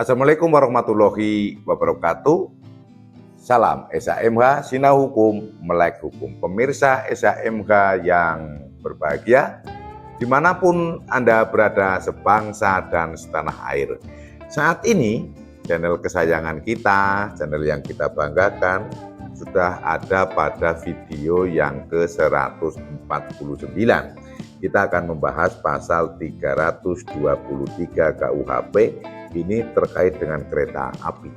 Assalamualaikum warahmatullahi wabarakatuh. Salam SHMH Sinau Hukum Melek Hukum. Pemirsa SHMH yang berbahagia, dimanapun Anda berada sebangsa dan setanah air. Saat ini channel kesayangan kita, channel yang kita banggakan, sudah ada pada video yang ke-149. Kita akan membahas pasal 323 KUHP, ini terkait dengan kereta api.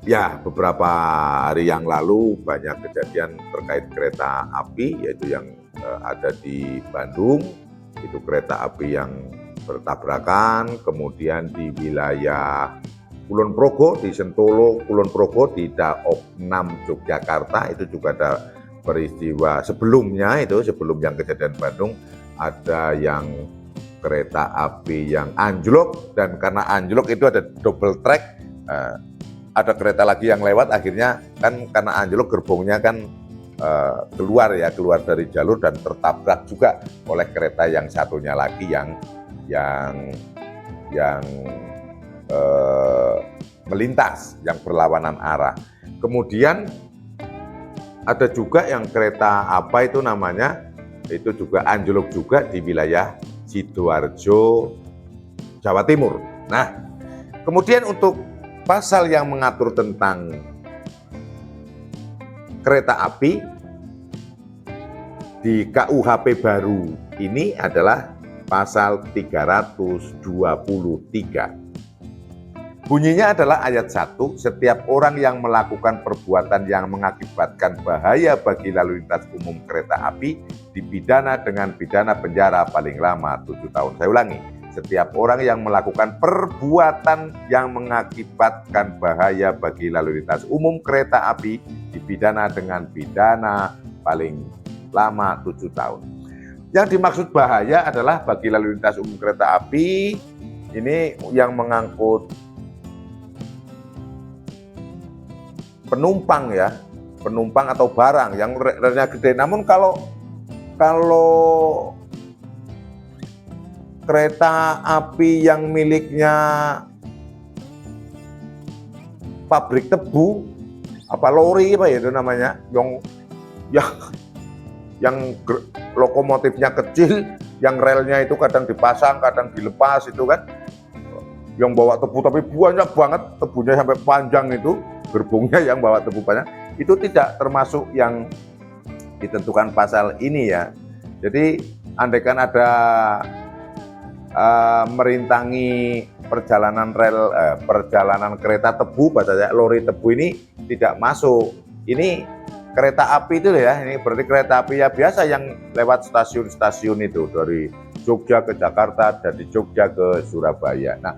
Ya, beberapa hari yang lalu banyak kejadian terkait kereta api, yaitu yang ada di Bandung, itu kereta api yang bertabrakan, kemudian di wilayah Kulon Progo, di Sentolo, Kulon Progo, di Daop 6 Yogyakarta, itu juga ada peristiwa sebelumnya, itu sebelum yang kejadian Bandung, ada yang kereta api yang anjlok, dan karena anjlok itu ada double track, ada kereta lagi yang lewat, akhirnya kan karena anjlok gerbongnya kan keluar dari jalur dan tertabrak juga oleh kereta yang satunya lagi yang melintas, yang berlawanan arah. Kemudian ada juga yang kereta apa itu namanya, itu juga anjlok juga di wilayah Sidoarjo, Jawa Timur. Nah, kemudian untuk pasal yang mengatur tentang kereta api di KUHP baru ini adalah pasal 323. Bunyinya adalah ayat 1, setiap orang yang melakukan perbuatan yang mengakibatkan bahaya bagi lalu lintas umum kereta api dipidana dengan pidana penjara paling lama 7 tahun. Saya ulangi, setiap orang yang melakukan perbuatan yang mengakibatkan bahaya bagi lalu lintas umum kereta api dipidana dengan pidana paling lama 7 tahun. Yang dimaksud bahaya adalah bagi lalu lintas umum kereta api ini yang mengangkut penumpang penumpang atau barang yang relnya gede. Namun kalau kereta api yang miliknya pabrik tebu, apa lori apa ya itu namanya, yang lokomotifnya kecil, yang relnya itu kadang dipasang, kadang dilepas itu kan, yang bawa tebu tapi banyak banget tebunya sampai panjang itu, gerbongnya yang bawa tebu banyak, itu tidak termasuk yang ditentukan pasal ini ya. Jadi andaikan ada merintangi perjalanan perjalanan kereta tebu, bahasanya lori tebu ini tidak masuk. Ini kereta api itu ya, ini berarti kereta api ya biasa yang lewat stasiun-stasiun itu dari Jogja ke Jakarta, dari Jogja ke Surabaya. Nah,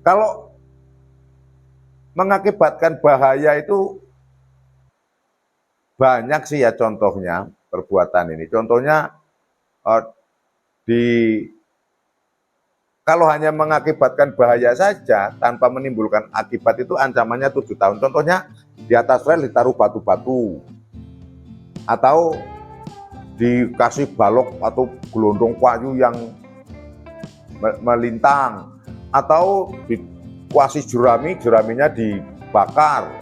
kalau mengakibatkan bahaya itu banyak sih ya contohnya perbuatan ini. Contohnya kalau hanya mengakibatkan bahaya saja tanpa menimbulkan akibat itu ancamannya 7 tahun. Contohnya di atas rel ditaruh batu-batu, atau dikasih balok atau gelondong kayu yang melintang, atau dikuasih jeraminya dibakar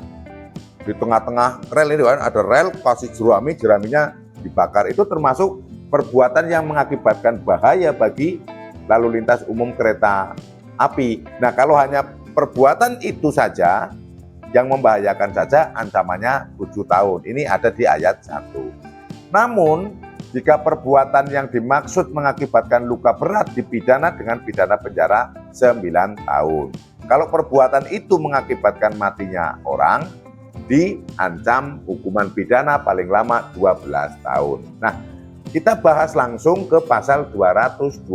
di tengah-tengah rel ini kan, ada rel kasih jeraminya dibakar. Itu termasuk perbuatan yang mengakibatkan bahaya bagi lalu lintas umum kereta api. Nah, kalau hanya perbuatan itu saja yang membahayakan saja ancamannya 7 tahun. Ini ada di ayat 1. Namun jika perbuatan yang dimaksud mengakibatkan luka berat dipidana dengan pidana penjara 9 tahun. Kalau perbuatan itu mengakibatkan matinya orang, diancam hukuman pidana paling lama 12 tahun. Nah, kita bahas langsung ke pasal 224.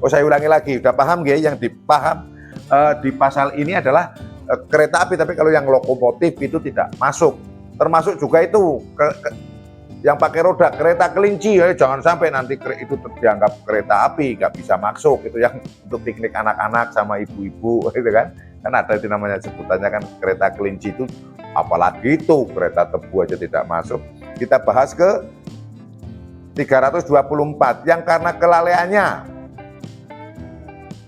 Oh, saya ulangi lagi, udah paham nggih? Yang dipaham di pasal ini adalah kereta api, tapi kalau yang lokomotif itu tidak masuk. Termasuk juga itu yang pakai roda, kereta kelinci, ya jangan sampai nanti itu dianggap kereta api, nggak bisa masuk. Itu yang untuk piknik anak-anak sama ibu-ibu, gitu kan? Kan ada itu namanya sebutannya kan kereta kelinci itu, apalagi itu kereta tebu aja tidak masuk. Kita bahas ke 324 yang karena kelalaiannya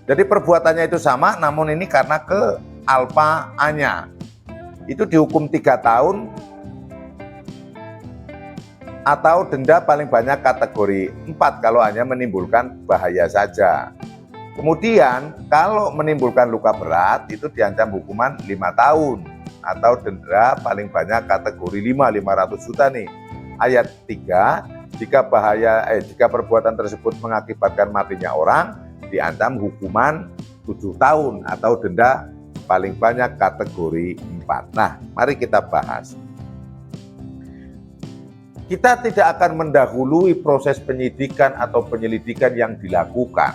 Jadi perbuatannya itu sama, namun ini karena ke alfa A-nya. Itu dihukum 3 tahun atau denda paling banyak kategori 4 kalau hanya menimbulkan bahaya saja. Kemudian kalau menimbulkan luka berat itu diancam hukuman 5 tahun atau denda paling banyak kategori 500 juta nih. Ayat 3, jika perbuatan tersebut mengakibatkan matinya orang, diancam hukuman 7 tahun atau denda paling banyak kategori 4. Nah, mari kita bahas. Kita tidak akan mendahului proses penyidikan atau penyelidikan yang dilakukan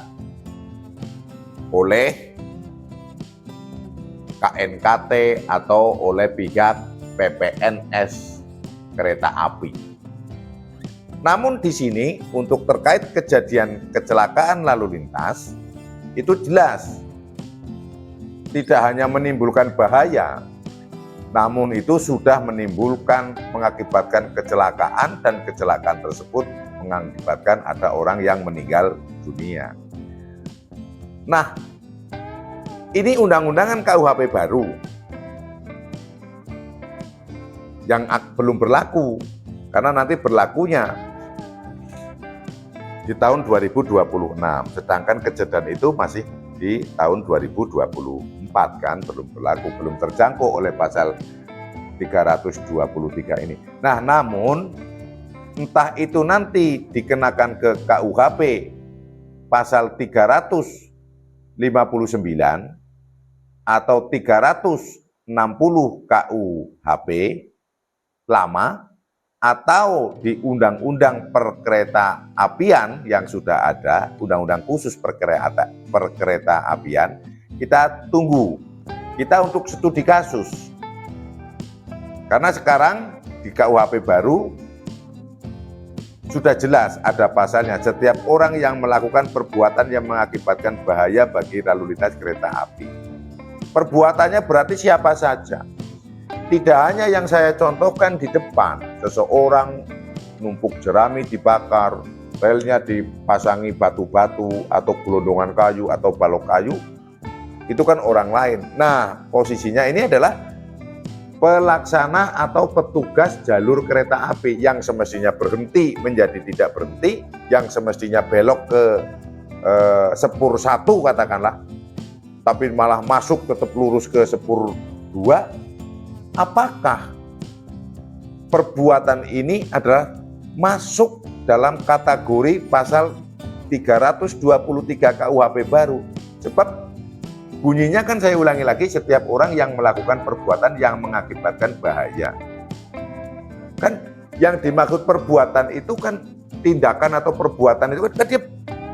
oleh KNKT atau oleh pihak PPNS Kereta Api. Namun di sini untuk terkait kejadian kecelakaan lalu lintas itu jelas tidak hanya menimbulkan bahaya, namun itu sudah mengakibatkan kecelakaan dan kecelakaan tersebut mengakibatkan ada orang yang meninggal dunia. Nah, ini undang-undangan KUHP baru yang belum berlaku karena nanti berlakunya di tahun 2026, sedangkan kejadian itu masih di tahun 2024 kan, belum berlaku, belum terjangkau oleh pasal 323 ini. Nah, namun entah itu nanti dikenakan ke KUHP pasal 359 atau 360 KUHP lama atau di Undang-Undang Perkereta Apian yang sudah ada, Undang-Undang khusus perkereta apian, kita tunggu. Kita untuk studi kasus. Karena sekarang di KUHP baru sudah jelas ada pasalnya, setiap orang yang melakukan perbuatan yang mengakibatkan bahaya bagi lalu lintas kereta api. Perbuatannya berarti siapa saja. Tidak hanya yang saya contohkan di depan, seseorang numpuk jerami dibakar, relnya dipasangi batu-batu atau gelondongan kayu atau balok kayu, itu kan orang lain. Nah, posisinya ini adalah pelaksana atau petugas jalur kereta api yang semestinya berhenti menjadi tidak berhenti, yang semestinya belok ke sepur 1 katakanlah, tapi malah masuk tetap lurus ke sepur 2. Apakah perbuatan ini adalah masuk dalam kategori pasal 323 KUHP baru? Sebab bunyinya kan, saya ulangi lagi, setiap orang yang melakukan perbuatan yang mengakibatkan bahaya. Kan yang dimaksud perbuatan itu kan tindakan atau perbuatan itu kan dia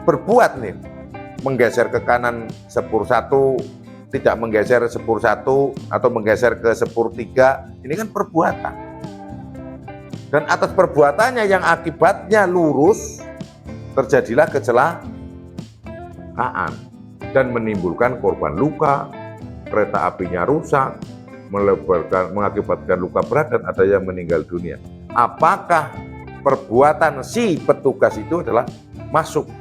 berbuat nih, menggeser ke kanan sepur 1, tidak menggeser sepur 1 atau menggeser ke sepur 3, ini kan perbuatan. Dan atas perbuatannya yang akibatnya lurus, terjadilah kecelakaan dan menimbulkan korban luka, kereta apinya rusak, mengakibatkan luka berat dan ada yang meninggal dunia. Apakah perbuatan si petugas itu adalah masuk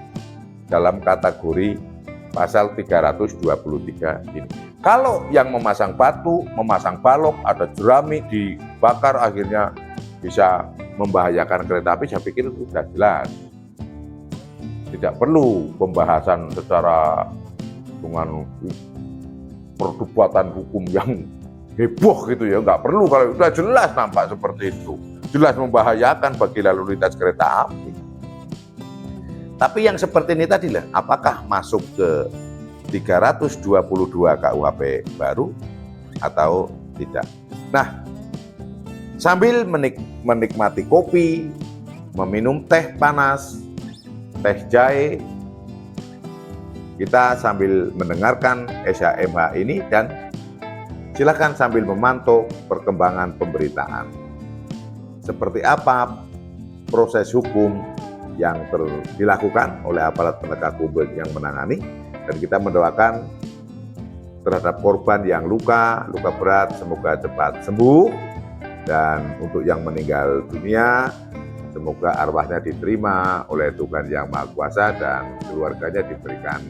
dalam kategori pasal 323 ini? Kalau yang memasang batu, memasang balok, ada jerami dibakar akhirnya bisa membahayakan kereta api, saya pikir itu sudah jelas. Tidak perlu pembahasan secara dengan perdebatan hukum yang heboh gitu ya, nggak perlu. Kalau sudah jelas nampak seperti itu, jelas membahayakan bagi lalu lintas kereta api. Tapi yang seperti ini tadi lah, apakah masuk ke 322 KUHP baru atau tidak? Nah, sambil menikmati kopi, meminum teh panas, teh jahe, kita sambil mendengarkan SHMH ini dan silakan sambil memantau perkembangan pemberitaan. Seperti apa proses hukum yang dilakukan oleh aparat penegak hukum yang menangani, dan kita mendoakan terhadap korban yang luka berat semoga cepat sembuh, dan untuk yang meninggal dunia semoga arwahnya diterima oleh Tuhan Yang Maha Kuasa dan keluarganya diberikan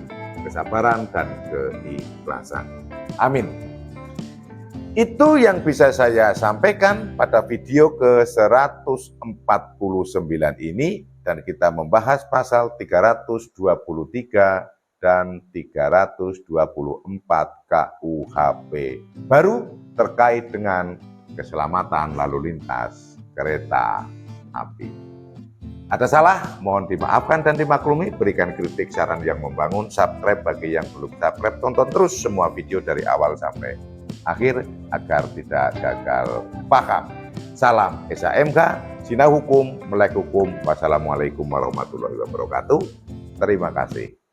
kesabaran, dan keikhlasan. Amin. Itu yang bisa saya sampaikan pada video ke-149 ini, dan kita membahas pasal 323 dan 324 KUHP baru terkait dengan keselamatan lalu lintas kereta api. Ada salah, mohon dimaafkan dan dimaklumi. Berikan kritik, saran yang membangun, subscribe bagi yang belum subscribe, tonton terus semua video dari awal sampai akhir agar tidak gagal paham. Salam SHMH, Sinau Hukum, Melek Hukum. Wassalamualaikum warahmatullahi wabarakatuh. Terima kasih.